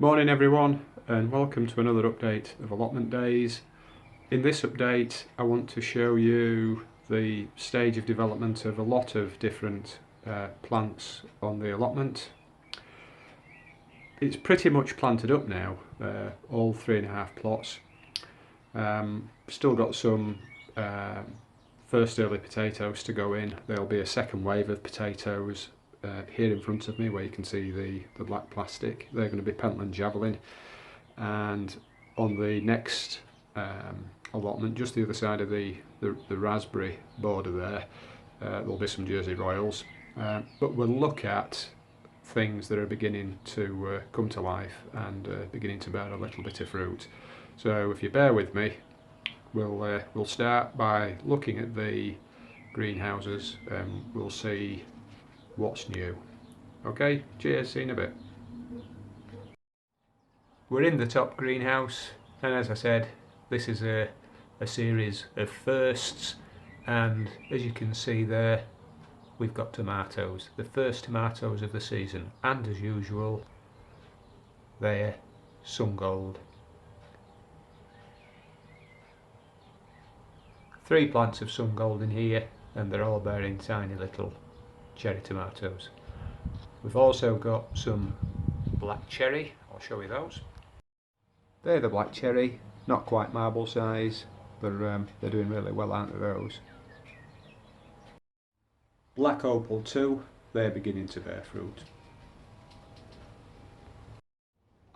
Morning everyone, and welcome to another update of allotment days. In this update I want to show you the stage of development of a lot of different plants on the allotment. It's pretty much planted up now, all 3.5 plots. Still got some first early potatoes to go in. There'll be a second wave of potatoes here in front of me where you can see the black plastic. They're going to be Pentland Javelin, and on the next allotment just the other side of the raspberry border there'll be some Jersey Royals, but we'll look at things that are beginning to come to life and beginning to bear a little bit of fruit. So if you bear with me, we'll start by looking at the greenhouses and we'll see what's new. Okay, cheers, see you in a bit. We're in the top greenhouse, and as I said, this is a series of firsts, and as you can see there, we've got tomatoes, the first tomatoes of the season, and as usual, they're sun gold. 3 plants of sun gold in here, and they're all bearing tiny little cherry tomatoes. We've also got some black cherry, I'll show you those. They're the black cherry, not quite marble size, but they're doing really well, aren't they, those? Black opal too, they're beginning to bear fruit.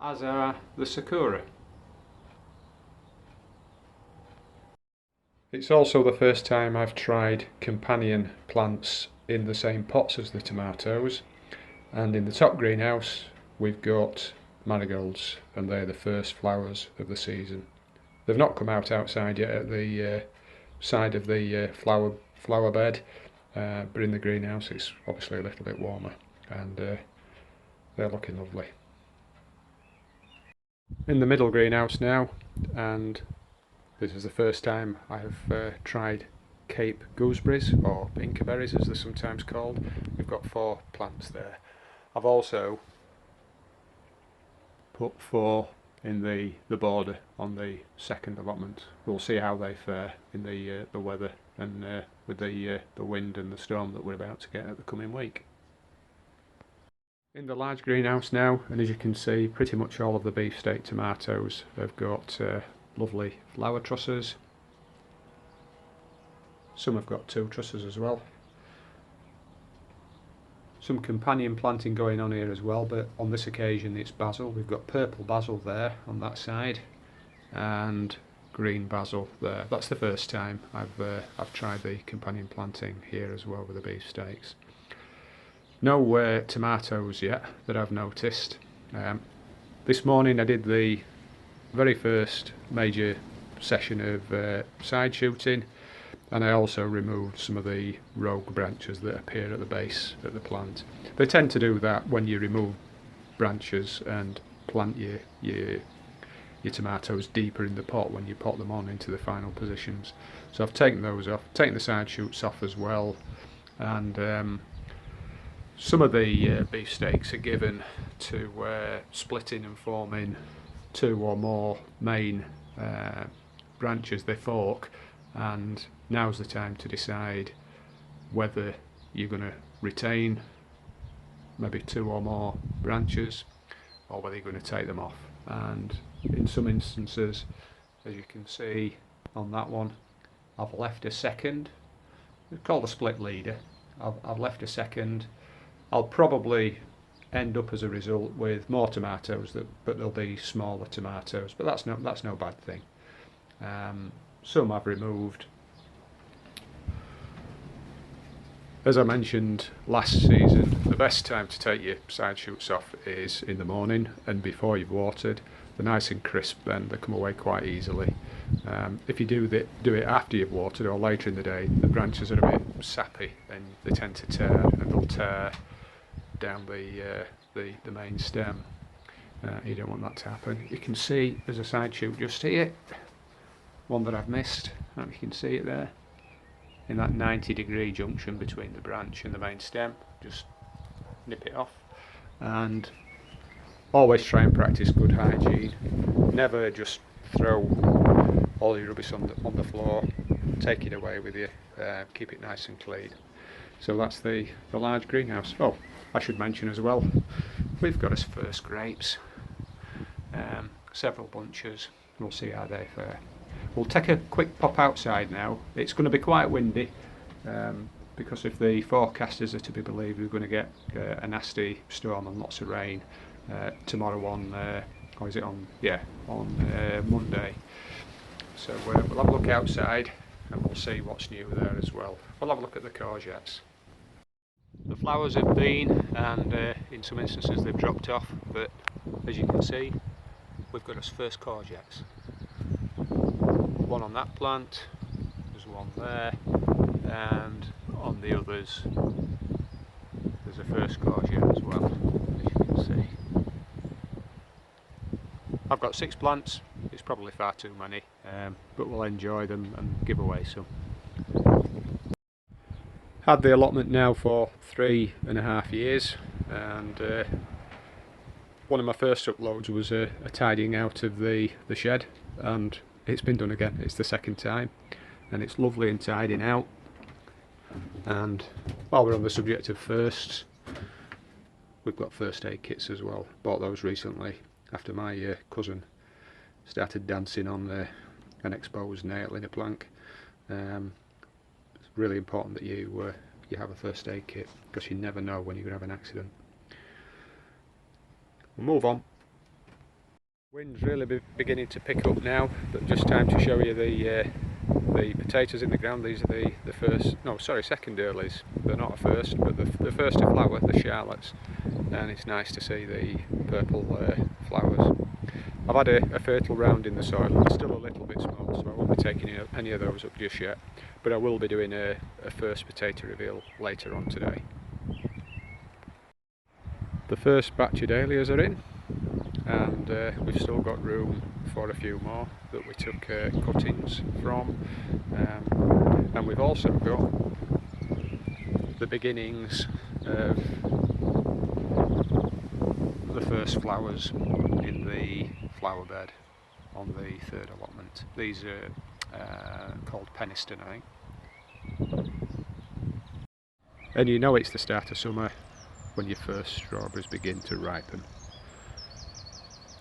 As are the sakura. It's also the first time I've tried companion plants in the same pots as the tomatoes, and in the top greenhouse we've got marigolds, and they're the first flowers of the season. They've not come out outside yet at the side of the flower bed, but in the greenhouse it's obviously a little bit warmer, and they're looking lovely. In the middle greenhouse now, and this is the first time I've tried Cape gooseberries, or pinkerberries as they're sometimes called. We've got 4 plants there. I've also put 4 in the border on the second allotment. We'll see how they fare in the weather and with the wind and the storm that we're about to get at the coming week. In the large greenhouse now, and as you can see, pretty much all of the beefsteak tomatoes have got lovely flower trusses. Some have got 2 trusses as well. Some companion planting going on here as well, but on this occasion it's basil. We've got purple basil there on that side and green basil there. That's the first time I've tried the companion planting here as well with the beefsteaks. No tomatoes yet that I've noticed. This morning I did the very first major session of side shooting, and I also removed some of the rogue branches that appear at the base of the plant. They tend to do that when you remove branches and plant your tomatoes deeper in the pot when you pot them on into the final positions. So I've taken those off, taken the side shoots off as well, and some of the beefsteaks are given to splitting and forming 2 or more main branches. They fork, and now's the time to decide whether you're going to retain maybe 2 or more branches or whether you're going to take them off. And in some instances, as you can see on that one, I've left a second. It's called a split leader. I've left a second. I'll probably end up as a result with more tomatoes, but they'll be smaller tomatoes, but that's no bad thing. Some I've removed. As I mentioned last season, the best time to take your side shoots off is in the morning and before you've watered. They're nice and crisp then, they come away quite easily. If you do it after you've watered or later in the day, the branches are a bit sappy and they tend to tear, and they'll tear down the main stem. You don't want that to happen. You can see there's a side shoot just here, one that I've missed, and you can see it there in that 90-degree junction between the branch and the main stem. Just nip it off, and always try and practice good hygiene. Never just throw all your rubbish on the floor. Take it away with you. Keep it nice and clean. So that's the large greenhouse. Oh, I should mention as well, we've got us first grapes. Several bunches. We'll see how they fare. We'll take a quick pop outside now. It's going to be quite windy, because if the forecasters are to be believed, we're going to get a nasty storm and lots of rain tomorrow on, or is it on? Yeah, on Monday. So we'll have a look outside and we'll see what's new there as well. We'll have a look at the courgettes. The flowers have been, and in some instances they've dropped off, but as you can see, we've got us first courgettes. One on that plant, there's one there, and on the others there's a first courgette as well, as you can see. I've got 6 plants, it's probably far too many, but we'll enjoy them and give away some. Had the allotment now for 3.5 years, and one of my first uploads was a tidying out of the shed, and it's been done again. It's the second time, and it's lovely and tidying out. And while we're on the subject of firsts, we've got first aid kits as well. Bought those recently after my cousin started dancing on an exposed nail in a plank. It's really important that you have a first aid kit, because you never know when you're going to have an accident. We'll move on. Wind's really beginning to pick up now, but just time to show you the potatoes in the ground. These are the first, no sorry, second earlies. They're not a first, but the first to flower, the Charlottes, and it's nice to see the purple flowers. I've had a fertile round in the soil. It's still a little bit small, so I won't be taking any of those up just yet, but I will be doing a first potato reveal later on today. The first batch of dahlias are in, and we've still got room for a few more that we took cuttings from, and we've also got the beginnings of the first flowers in the flower bed on the third allotment. These are called Peniston, I think. And you know it's the start of summer when your first strawberries begin to ripen.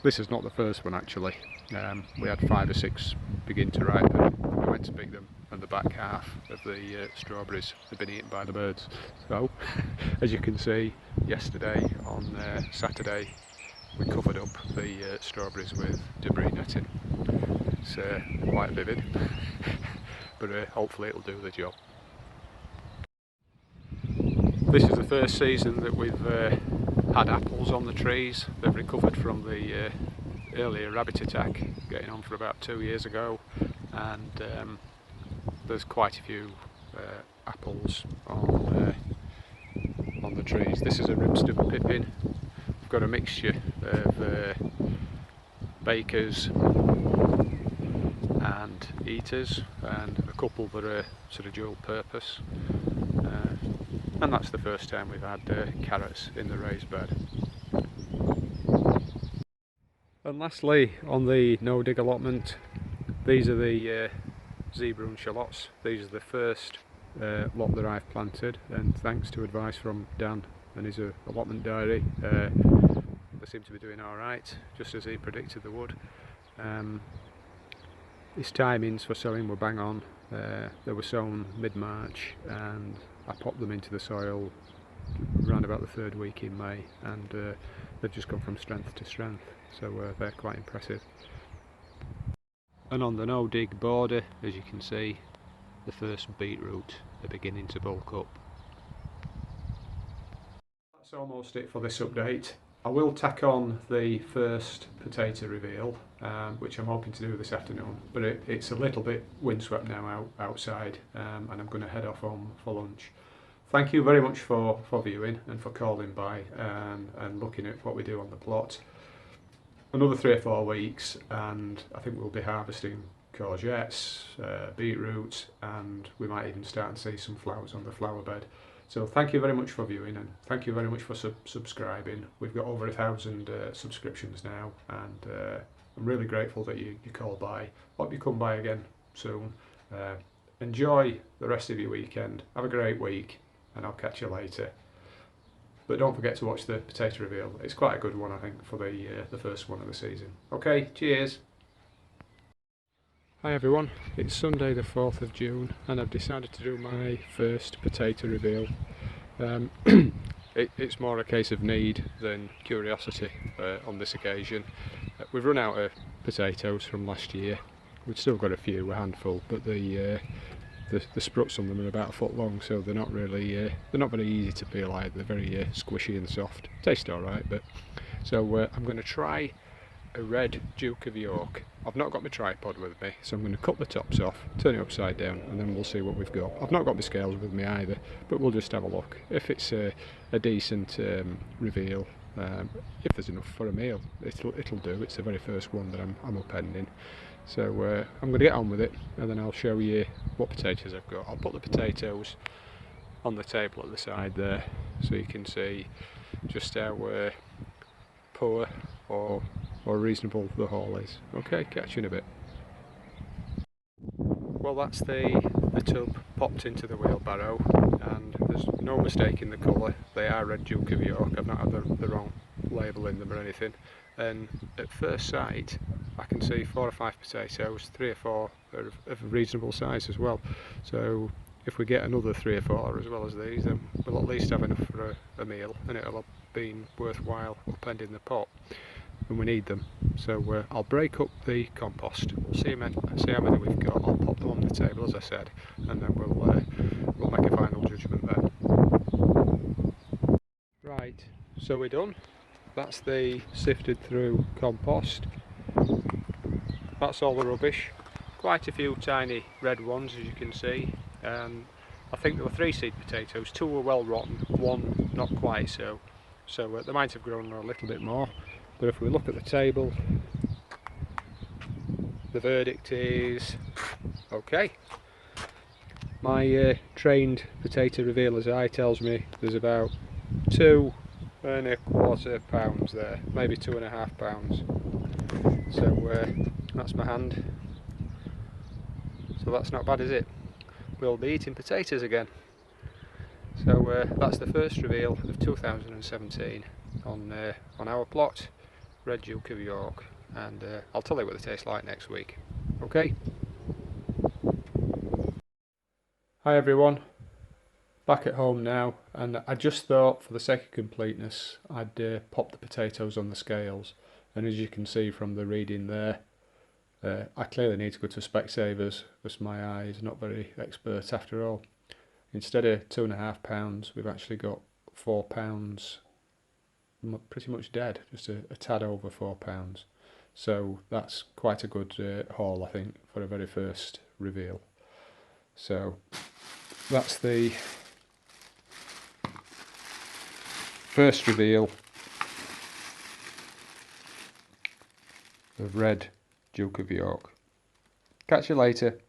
This is not the first one actually. We had 5 or 6 begin to ripen. We went to pick them, and the back half of the strawberries had been eaten by the birds. So, as you can see, yesterday on Saturday, we covered up the strawberries with debris netting. It's quite vivid, but hopefully it'll do the job. This is the first season that we've had apples on the trees. They've recovered from the earlier rabbit attack, getting on for about 2 years ago, and there's quite a few apples on the trees. This is a ribston pippin. We've got a mixture of bakers and eaters, and a couple that are sort of dual purpose. And that's the first time we've had carrots in the raised bed. And lastly, on the no-dig allotment, these are the zebra and shallots. These are the first lot that I've planted, and thanks to advice from Dan and his allotment diary, they seem to be doing alright, just as he predicted they would. His timings for sowing were bang on. They were sown mid-March, and I popped them into the soil around about the 3rd week in May, and they've just gone from strength to strength, so they're quite impressive. And on the no-dig border, as you can see, the first beetroot are beginning to bulk up. That's almost it for this update. I will tack on the first potato reveal, which I'm hoping to do this afternoon, but it's a little bit windswept now outside, and I'm going to head off home for lunch. Thank you very much for viewing and for calling by and looking at what we do on the plot. Another 3 or 4 weeks, and I think we'll be harvesting courgettes, beetroot, and we might even start to see some flowers on the flower bed. So thank you very much for viewing, and thank you very much for subscribing. We've got over 1,000 subscriptions now, and I'm really grateful that you call by. Hope you come by again soon. Enjoy the rest of your weekend. Have a great week, and I'll catch you later. But don't forget to watch the potato reveal. It's quite a good one, I think, for the first one of the season. Okay, cheers. Hi everyone, it's Sunday the 4th of June, and I've decided to do my first potato reveal. It's more a case of need than curiosity on this occasion. We've run out of potatoes from last year. We've still got a few, a handful, but the spruts on them are about a foot long, so they're not really they're not very easy to peel either. They're very squishy and soft. Taste alright, but so I'm going to try a red Duke of York. I've not got my tripod with me, so I'm going to cut the tops off, turn it upside down, and then we'll see what we've got. I've not got my scales with me either, but we'll just have a look. If it's a decent reveal, if there's enough for a meal, it'll do. It's the very first one that I'm upending. So I'm going to get on with it, and then I'll show you what potatoes I've got. I'll put the potatoes on the table at the side there, so you can see just how poor or reasonable the haul is. Okay, catch you in a bit. Well, that's the tub popped into the wheelbarrow, and there's no mistake in the colour. They are red Duke of York. I've not had the wrong label in them or anything. And at first sight, I can see 4 or 5 potatoes, 3 or 4 are of reasonable size as well. So if we get another 3 or 4 as well as these, then we'll at least have enough for a meal, and it'll have been worthwhile upending the pot when we need them. So I'll break up the compost. We'll see how many we've got. I'll pop them on the table as I said, and then we'll make a final judgment then. Right, so we're done. That's the sifted through compost. That's all the rubbish. Quite a few tiny red ones, as you can see. I think there were 3 seed potatoes. 2 were well rotten, 1 not quite so. So they might have grown a little bit more. But if we look at the table, the verdict is okay. My trained potato revealer's eye tells me there's about 2¼ pounds there, maybe 2½ pounds. So that's my hand. So that's not bad, is it? We'll be eating potatoes again. So that's the first reveal of 2017 on our plot. Red Duke of York, and I'll tell you what they taste like next week. Okay? Hi everyone, back at home now, and I just thought for the sake of completeness I'd pop the potatoes on the scales, and as you can see from the reading there, I clearly need to go to Specsavers because my eye is not very expert after all. Instead of 2½ pounds, we've actually got 4 pounds pretty much dead, just a tad over 4 pounds. So that's quite a good haul, I think, for a very first reveal. So that's the first reveal of red Duke of York. Catch you later.